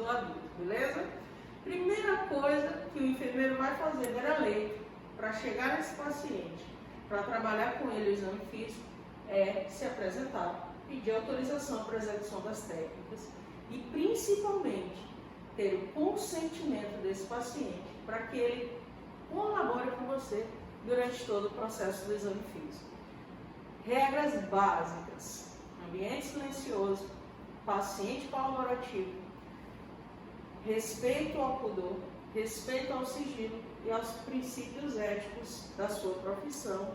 do adulto, beleza? Primeira coisa que o enfermeiro vai fazer beira-leito para chegar nesse paciente, para trabalhar com ele o exame físico, é se apresentar, pedir autorização para a execução das técnicas e principalmente ter o consentimento desse paciente para que ele colabore com você durante todo o processo do exame físico. Regras básicas: ambiente silencioso, paciente colaborativo, respeito ao pudor, respeito ao sigilo e aos princípios éticos da sua profissão,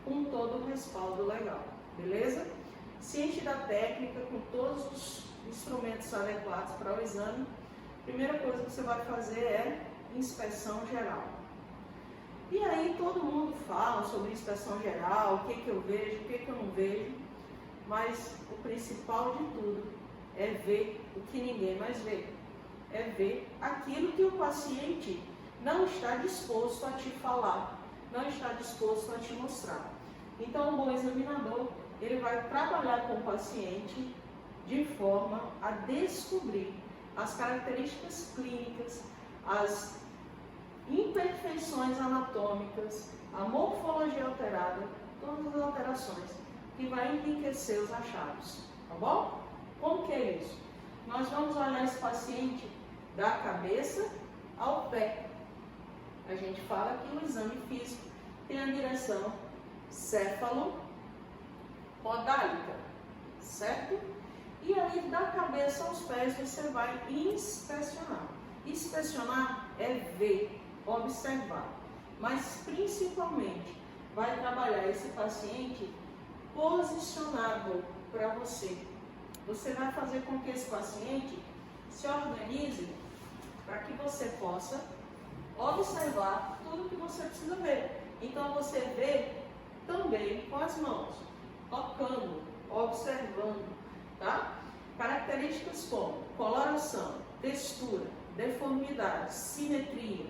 com todo o respaldo legal, beleza? Ciente da técnica, com todos os instrumentos adequados para o exame, a primeira coisa que você vai fazer é inspeção geral. E aí todo mundo fala sobre inspeção geral, o que eu vejo, o que eu não vejo, mas o principal de tudo é ver o que ninguém mais vê. É ver aquilo que o paciente não está disposto a te falar, não está disposto a te mostrar. Então, um bom examinador, ele vai trabalhar com o paciente de forma a descobrir as características clínicas, as imperfeições anatômicas, a morfologia alterada, todas as alterações que vai enriquecer os achados, tá bom? Como que é isso? Nós vamos olhar esse paciente da cabeça ao pé. A gente fala que o exame físico tem a direção céfalo-podálica, certo? E aí, da cabeça aos pés, você vai inspecionar. Inspecionar é ver, observar, mas principalmente vai trabalhar esse paciente posicionado para você. Você vai fazer com que esse paciente se organize para que você possa observar tudo que você precisa ver. Então você vê também com as mãos, tocando, observando, tá? Características como coloração, textura, deformidade, simetria,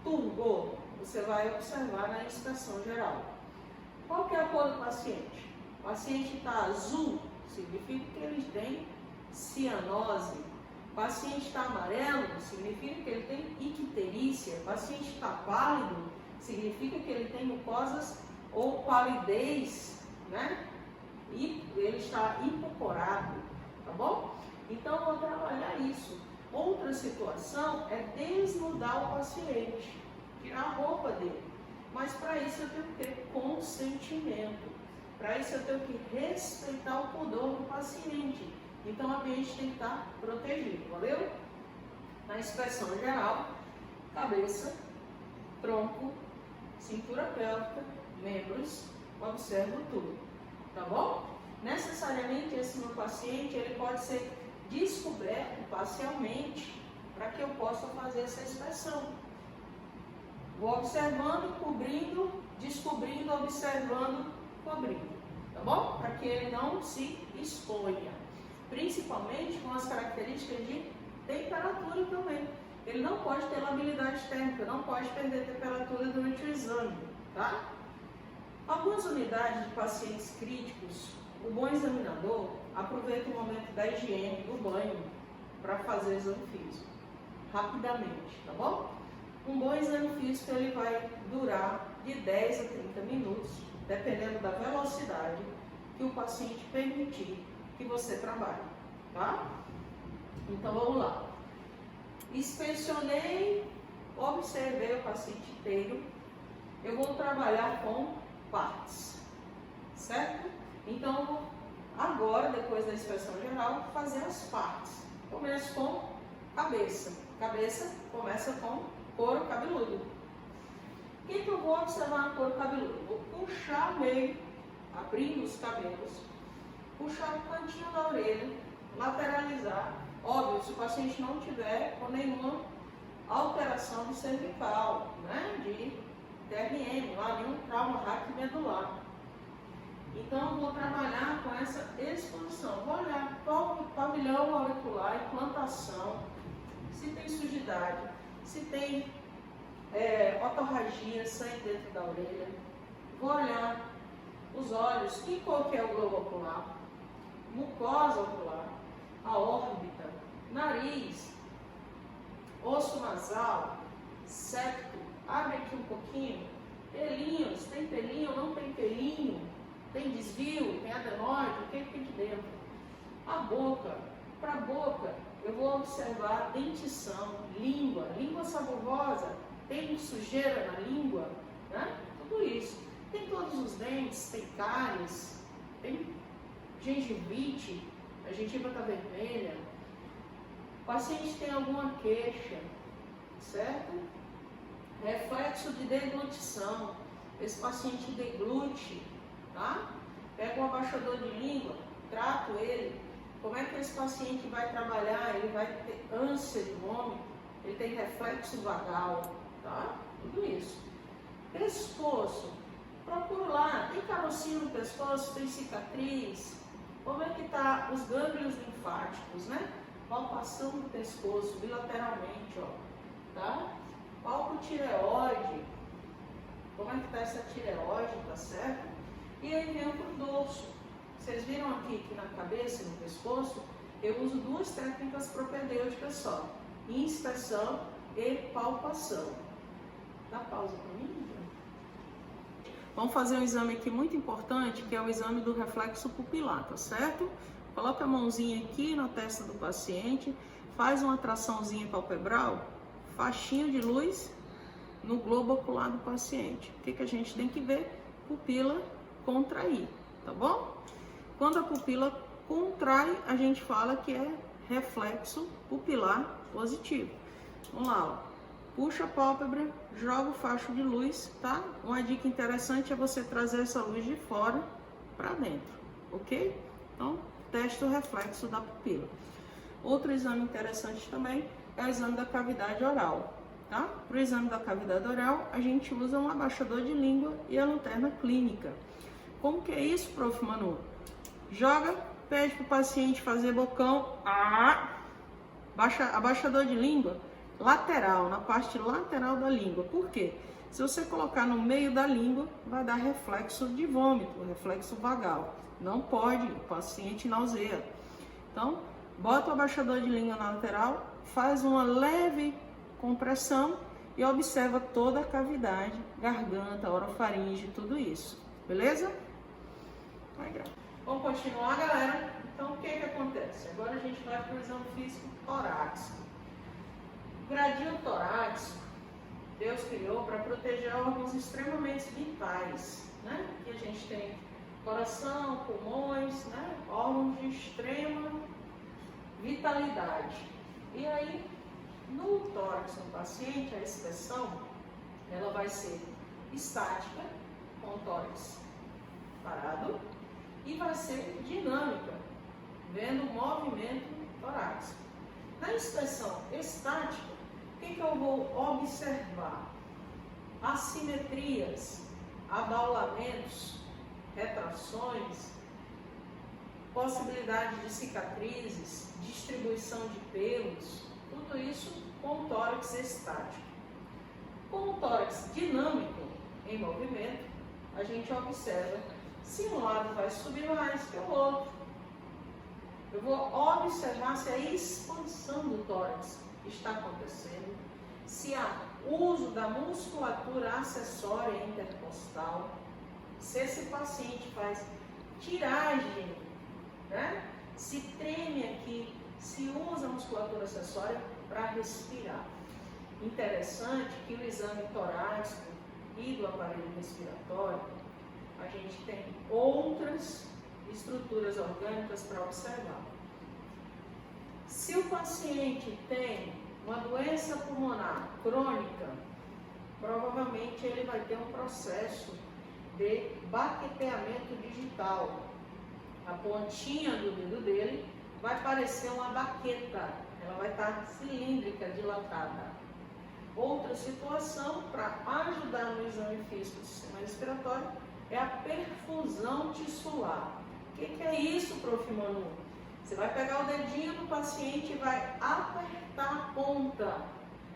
turgor, você vai observar na inspeção geral. Qual que é a cor do paciente? O paciente está azul, significa que ele tem cianose. O paciente está amarelo, significa que ele tem icterícia. O paciente está pálido, significa que ele tem mucosas ou palidez, né? E ele está hipocorado, tá bom? Então, eu vou trabalhar isso. Outra situação é desnudar o paciente, tirar a roupa dele. Mas para isso eu tenho que ter consentimento. Para isso eu tenho que respeitar o pudor do paciente. Então o ambiente tem que estar protegido, valeu? Na inspeção geral, cabeça, tronco, cintura pélvica, membros, observo tudo, tá bom? Necessariamente esse meu paciente, ele pode ser descoberto parcialmente para que eu possa fazer essa inspeção. Vou observando, cobrindo, descobrindo, observando, cobrindo, tá bom? Para que ele não se exponha, principalmente com as características de temperatura também. Ele não pode ter labilidade térmica, não pode perder temperatura durante o exame, tá? Algumas unidades de pacientes críticos, o bom examinador aproveita o momento da higiene, do banho, para fazer o exame físico, rapidamente, tá bom? Um bom exame físico ele vai durar de 10 a 30 minutos, dependendo da velocidade que o paciente permitir que você trabalhe, tá? Então vamos lá. Inspecionei, observei o paciente inteiro. Eu vou trabalhar com partes, certo? Então, agora, depois da inspeção geral, fazer as partes. Começo com cabeça. Cabeça começa com couro cabeludo. O que eu vou observar no couro cabeludo? Vou puxar meio, abrindo os cabelos, puxar o cantinho da orelha, lateralizar. Óbvio, se o paciente não tiver com nenhuma alteração de cervical, né, de TRM, lá nenhum trauma raquimedular. Então, eu vou trabalhar com essa exposição. Vou olhar pavilhão auricular, implantação, se tem sujidade, se tem otorragia, sangue dentro da orelha. Vou olhar os olhos, que cor que é o globo ocular, mucosa ocular, a órbita, nariz, osso nasal, septo, abre aqui um pouquinho, pelinhos, tem pelinho, não tem pelinho, tem desvio, tem adenoide, o que tem aqui dentro? A boca, para a boca, eu vou observar dentição, língua saborosa, tem sujeira na língua, né? Tudo isso. Tem todos os dentes, tem cáries, tem gengivite, a gengiva está vermelha. O paciente tem alguma queixa, certo? Reflexo de deglutição. Esse paciente deglute, tá? Pega um abaixador de língua, trato ele. Como é que esse paciente vai trabalhar? Ele vai ter ânsia de vômito, ele tem reflexo vagal, tá? Tudo isso. Pescoço. Procura lá, tem carocinho no pescoço, tem cicatriz. Como é que tá os gânglios linfáticos, né? Palpação do pescoço, bilateralmente, ó, tá? Palpo tireoide. Como é que tá essa tireoide, tá certo? E aí vem pro dorso. Vocês viram aqui que na cabeça e no pescoço, eu uso duas técnicas propedêuticas só. Inspeção e palpação. Dá pausa para mim? Vamos fazer um exame aqui muito importante, que é o exame do reflexo pupilar, tá certo? Coloca a mãozinha aqui na testa do paciente, faz uma traçãozinha palpebral, faixinho de luz no globo ocular do paciente. O que a gente tem que ver? Pupila contrair, tá bom? Quando a pupila contrai, a gente fala que é reflexo pupilar positivo. Vamos lá, ó. Puxa a pálpebra, joga o facho de luz, tá? Uma dica interessante é você trazer essa luz de fora para dentro, ok? Então, testa o reflexo da pupila. Outro exame interessante também é o exame da cavidade oral, tá? Para o exame da cavidade oral, a gente usa um abaixador de língua e a lanterna clínica. Como que é isso, prof. Manu? Joga, pede para o paciente fazer bocão, abaixador de língua, lateral, na parte lateral da língua. Por quê? Se você colocar no meio da língua, vai dar reflexo de vômito, reflexo vagal. Não pode, o paciente nauseia. Então, bota o abaixador de língua na lateral, faz uma leve compressão e observa toda a cavidade, garganta, orofaringe, tudo isso. Beleza? Vamos continuar, galera? Então, o que acontece? Agora a gente vai para o exame físico torácico. O gradil torácico, Deus criou para proteger órgãos extremamente vitais, né? Que a gente tem coração, pulmões, né? Órgãos de extrema vitalidade. E aí, no tórax do paciente, a inspeção, ela vai ser estática, com o tórax parado, e vai ser dinâmica, vendo o movimento torácico. Na inspeção estática, o que eu vou observar? Assimetrias, abaulamentos, retrações, possibilidade de cicatrizes, distribuição de pelos, tudo isso com o tórax estático. Com o tórax dinâmico, em movimento, a gente observa se um lado vai subir mais que o outro. Eu vou observar se a expansão do tórax está acontecendo, se há uso da musculatura acessória intercostal, se esse paciente faz tiragem, né? Se treme aqui, se usa a musculatura acessória para respirar. Interessante que o exame torácico e do aparelho respiratório, a gente tem outras estruturas orgânicas para observar. Se o paciente tem uma doença pulmonar crônica, provavelmente ele vai ter um processo de baqueteamento digital. A pontinha do dedo dele vai parecer uma baqueta, ela vai estar cilíndrica, dilatada. Outra situação para ajudar no exame físico do sistema respiratório é a perfusão tissular. O que é isso, prof. Manu? Você vai pegar o dedinho do paciente e vai apertar a ponta.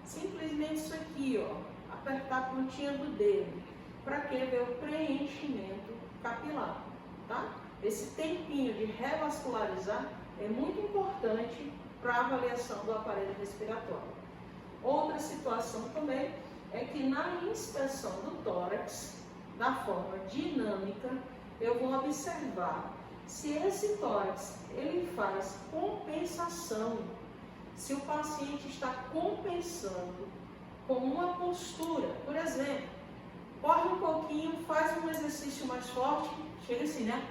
Simplesmente isso aqui, ó. Apertar a pontinha do dedo. Para que ver o preenchimento capilar, tá? Esse tempinho de revascularizar é muito importante para a avaliação do aparelho respiratório. Outra situação também é que na inspeção do tórax, da forma dinâmica, eu vou observar se esse tórax ele faz compensação, se o paciente está compensando com uma postura. Por exemplo, corre um pouquinho, faz um exercício mais forte, chega assim, né?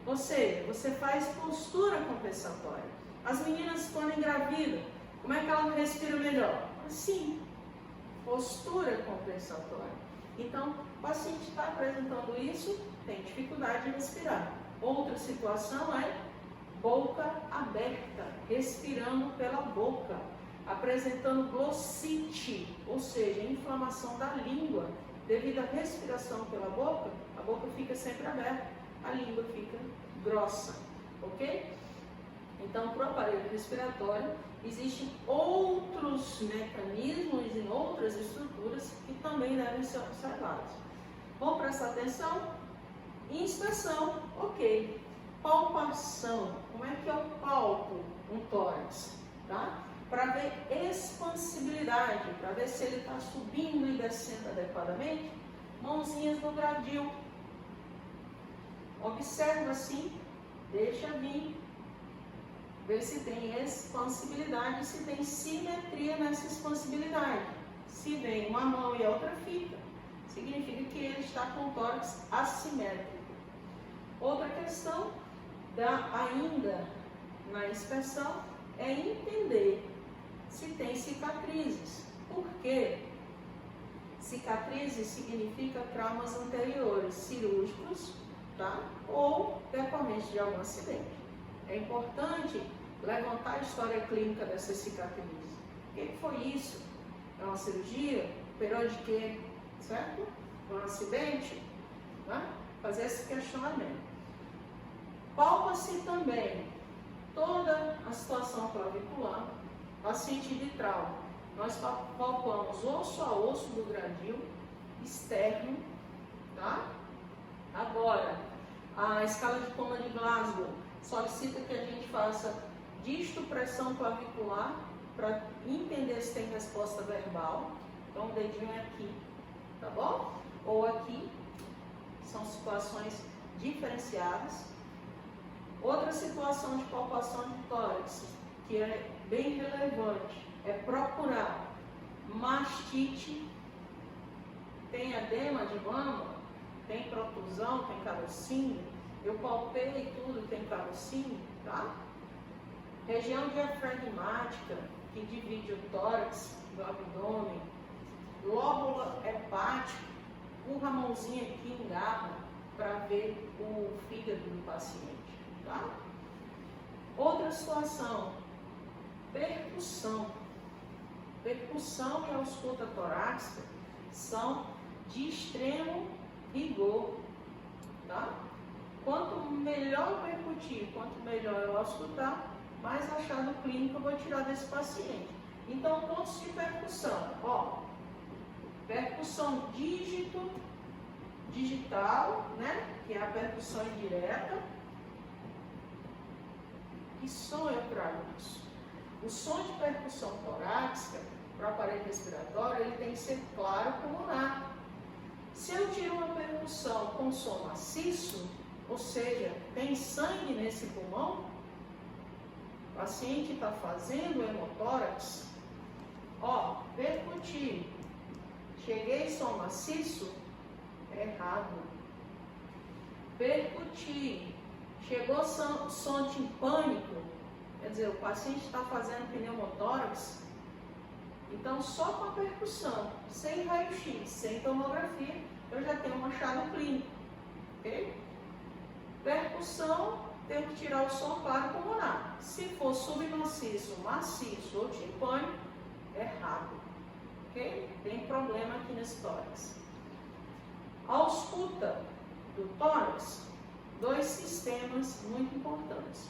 Ou seja, você faz postura compensatória. As meninas quando engravidam, como é que ela respira melhor? Assim, postura compensatória. Então, o paciente está apresentando isso, tem dificuldade de respirar. Outra situação é boca aberta, respirando pela boca, apresentando glossite, ou seja, inflamação da língua. Devido à respiração pela boca, a boca fica sempre aberta, a língua fica grossa, ok? Então, para o aparelho respiratório, existem outros mecanismos e outras estruturas que também devem ser observados. Vamos prestar atenção? Inspeção, ok. Palpação, como é que eu palpo um tórax, tá? Para ver expansibilidade, para ver se ele está subindo e descendo adequadamente. Mãozinhas no gradil. Observa assim, deixa vir. Ver se tem expansibilidade, se tem simetria nessa expansibilidade. Se vem uma mão e a outra fica, significa que ele está com o tórax assimétrico. Outra questão, ainda na inspeção, é entender se tem cicatrizes. Por quê? Cicatrizes significa traumas anteriores, cirúrgicos, tá? Ou decorrentes de algum acidente. É importante levantar a história clínica dessas cicatrizes. O que foi isso? É uma cirurgia? Operou de quê? Certo? Um acidente? Né? Fazer esse questionamento. Palpa-se também toda a situação clavicular, paciente de trauma. Nós palpamos osso a osso do gradil externo, tá? Agora, a escala de Coma de Glasgow solicita que a gente faça distopressão clavicular para entender se tem resposta verbal. Então, o dedinho é aqui, tá bom? Ou aqui. São situações diferenciadas. Outra situação de palpação de tórax, que é bem relevante, é procurar mastite, tem edema de mama, tem protusão, tem carocínio. Eu palpei tudo, tem carocínio, tá? Região diafragmática, que divide o tórax do abdômen. Lóbulo hepático, empurra a mãozinha aqui, engarra, para ver o fígado do paciente, tá? Outra situação, percussão. Percussão e ausculta torácica são de extremo rigor, tá? Quanto melhor eu percutir, quanto melhor eu auscultar, mais achado clínico eu vou tirar desse paciente. Então, pontos de percussão, ó, percussão digital, né, que é a percussão indireta. Que som eu trago isso? O som de percussão torácica para o aparelho respiratório, ele tem que ser claro como nada. Se eu tiro uma percussão com som maciço, ou seja, tem sangue nesse pulmão, o paciente está fazendo hemotórax, ó, percutir, cheguei som maciço, é errado. Percutir, chegou som timpânico, quer dizer, o paciente está fazendo pneumotórax, então só com a percussão, sem raio-x, sem tomografia, eu já tenho um achado clínico, ok? Percussão, tenho que tirar o som claro pulmonar. Se for submaciço, maciço ou timpânico, errado, ok? Tem problema aqui nesse tórax. Ausculta do tórax, dois sistemas muito importantes.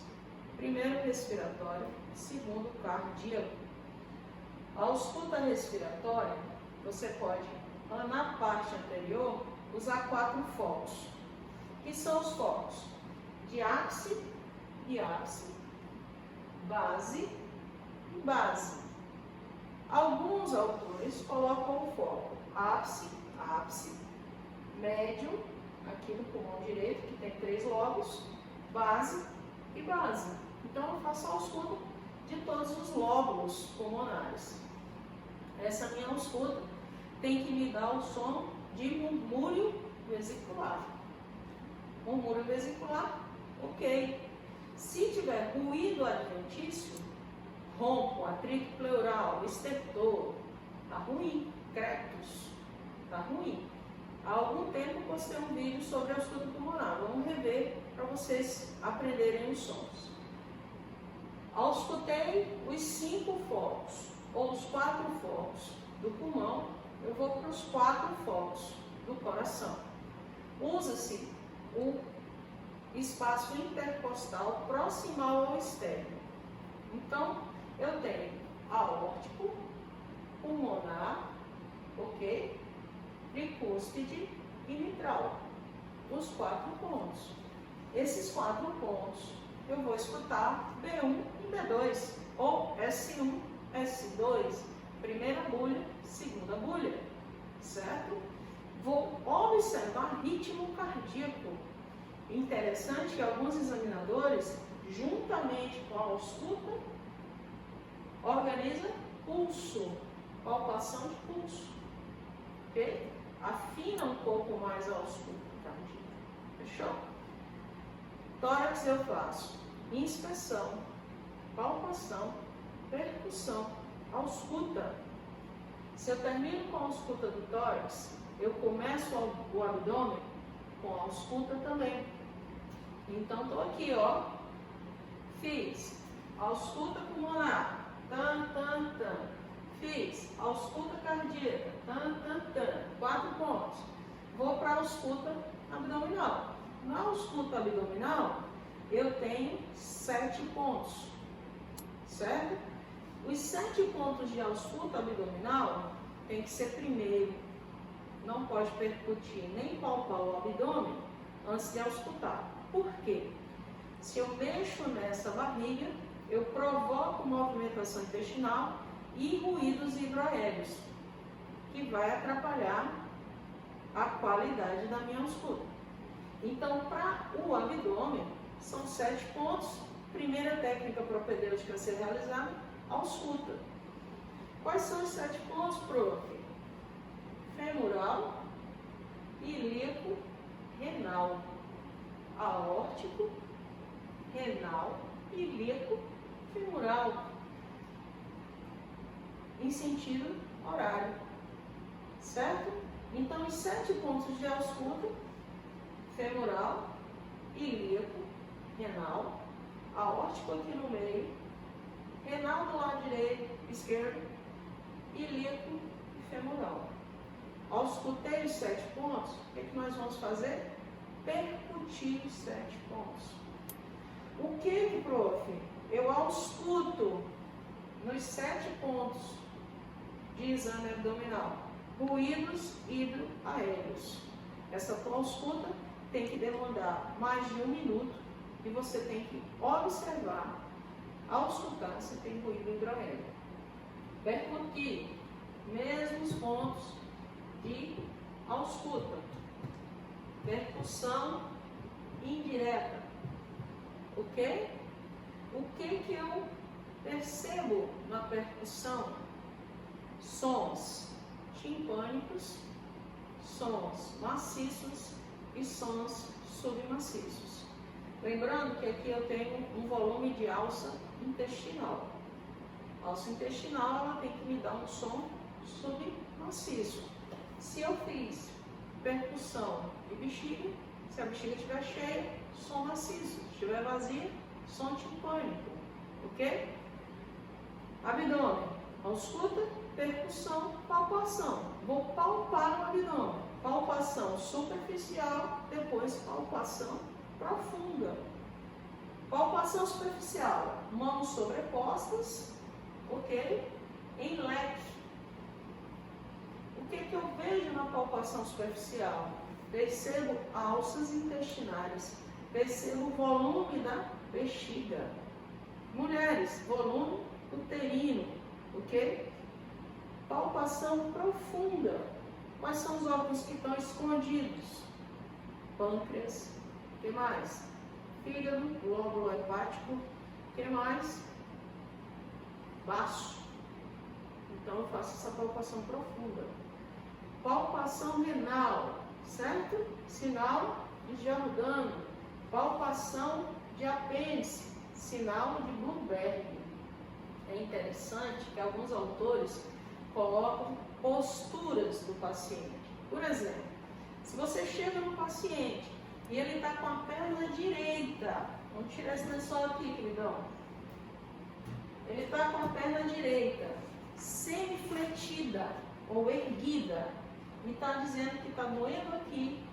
Primeiro, respiratório, segundo, cardíaco. A ausculta respiratória, você pode, na parte anterior, usar 4 focos. Que são os focos? Diápse, diápse, base, e base. Alguns autores colocam o foco ápice, médio, aqui no pulmão direito, que tem 3 lobos, base e base. Então eu faço a ausculta de todos os lóbulos pulmonares. Essa minha ausculta tem que me dar o som de murmúrio vesicular. Murmúrio vesicular, ok. Se tiver ruído adventício, ronco, atrito pleural, estertor, tá ruim. Cretos, tá ruim. Há algum tempo eu postei um vídeo sobre a ausculta pulmonar. Vamos rever para vocês aprenderem os sons. Auscultei os 5 focos, ou os 4 focos do pulmão, eu vou para os 4 focos do coração. Usa-se o espaço intercostal proximal ao externo. Então, eu tenho aórtico, pulmonar, ok? Tricúspide e mitral. Os 4 pontos. Esses 4 pontos eu vou escutar B1 e B2, ou S1, S2, primeira bulha, segunda bulha, certo? Vou observar ritmo cardíaco. Interessante que alguns examinadores, juntamente com a ausculta, organizam pulso, palpação de pulso, ok? Afina um pouco mais a ausculta cardíaca, fechou? Tórax eu faço inspeção, palpação, percussão, ausculta. Se eu termino com a ausculta do tórax, eu começo o abdômen com a ausculta também. Então, estou aqui, ó. Fiz ausculta pulmonar, tan, tan, tan. Fiz ausculta cardíaca, tan, tan, tan. 4 pontos. Vou para a ausculta abdominal. Na ausculta abdominal, eu tenho 7 pontos, certo? Os 7 pontos de ausculta abdominal tem que ser primeiro. Não pode percutir nem palpar o abdômen antes de auscultar. Por quê? Se eu mexo nessa barriga, eu provoco movimentação intestinal e ruídos hidroaéreos, que vai atrapalhar a qualidade da minha ausculta. Então, para o abdômen, são 7 pontos. Primeira técnica propedêutica a ser realizada, ausculta. Quais são os 7 pontos, prof? Femoral, ilíaco, renal, aórtico, renal, ilíaco, femoral, em sentido horário, certo? Então, os 7 pontos de ausculta: femoral, ilíaco, renal, aórtico aqui no meio, renal do lado direito, esquerdo, ilíaco e femoral. Auscultei os 7 pontos, o que nós vamos fazer? Percutir os 7 pontos. O que, prof? Eu ausculto nos 7 pontos de exame abdominal: ruídos hidroaéreos. Essa tua ausculta tem que demandar mais de 1 minuto e você tem que observar, auscultar se tem ruído hidroaéreo. Percutir, mesmos pontos de ausculta. Percussão indireta. Ok? O que eu percebo na percussão? Sons timpânicos, sons maciços e sons submaciços. Lembrando que aqui eu tenho um volume de alça intestinal. A alça intestinal, ela tem que me dar um som submaciço. Se eu fiz percussão de bexiga, se a bexiga estiver cheia, som maciço. Se estiver vazia, som timpânico. Ok? Abdômen, ausculta, percussão, palpação. Vou palpar o abdômen. Palpação superficial, depois palpação profunda. Palpação superficial, mãos sobrepostas, ok? Em leque. O que eu vejo na palpação superficial? Percebo alças intestinais, percebo o volume da bexiga. Mulheres, volume uterino, ok? Palpação profunda. Quais são os órgãos que estão escondidos? Pâncreas. O que mais? Fígado, lóbulo hepático. O que mais? Baço. Então eu faço essa palpação profunda. Palpação renal, certo? Sinal de Giordano. Palpação de apêndice, sinal de Bloomberg. É interessante que alguns autores colocam posturas do paciente. Por exemplo, se você chega no paciente e ele está com a perna direita, vamos tirar esse lençol aqui, queridão. Ele está com a perna direita semifletida ou erguida e está dizendo que está doendo aqui,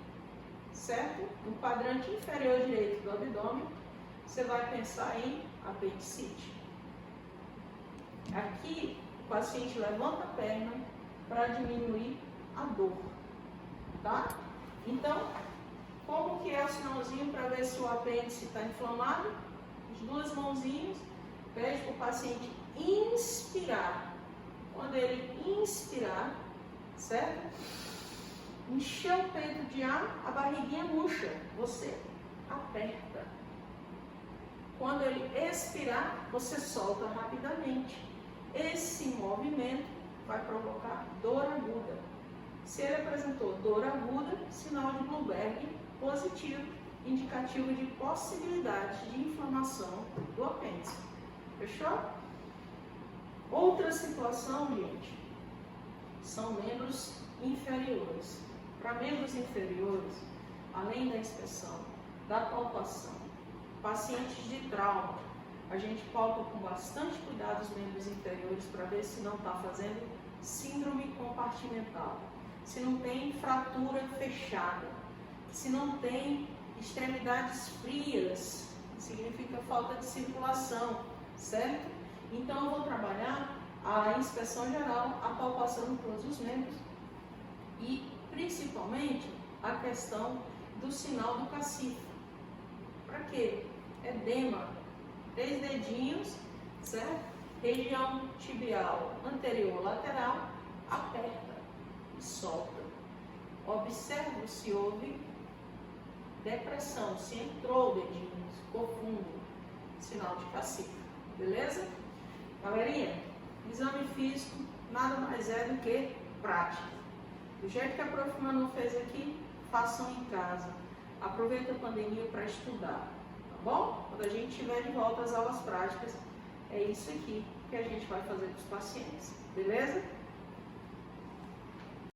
certo? No quadrante inferior direito do abdômen, você vai pensar em apendicite. Aqui, o paciente levanta a perna para diminuir a dor, tá? Então, como que é o sinalzinho para ver se o apêndice está inflamado? As duas mãozinhas, pede para o paciente inspirar. Quando ele inspirar, certo? Encher o peito de ar, a barriguinha murcha, você aperta. Quando ele expirar, você solta rapidamente. Esse movimento vai provocar dor aguda. Se ele apresentou dor aguda, sinal de Bloomberg positivo, indicativo de possibilidade de inflamação do apêndice. Fechou? Outra situação, gente, são membros inferiores. Para membros inferiores, além da inspeção, da palpação, pacientes de trauma, a gente palpa com bastante cuidado os membros inferiores para ver se não está fazendo síndrome compartimental, se não tem fratura fechada, se não tem extremidades frias, significa falta de circulação, certo? Então eu vou trabalhar a inspeção geral, a palpação de todos os membros e principalmente a questão do sinal do cacife. Para quê? Edema. 3 dedinhos, certo? Região tibial anterior lateral, aperta e solta. Observe se houve depressão, se entrou o dedinho, se ficou fundo, sinal de cacife. Beleza? Galerinha, exame físico nada mais é do que prática. Do jeito que a Prof. Manu fez aqui, façam em casa. Aproveita a pandemia para estudar. Bom, quando a gente tiver de volta às aulas práticas, é isso aqui que a gente vai fazer com os pacientes, beleza?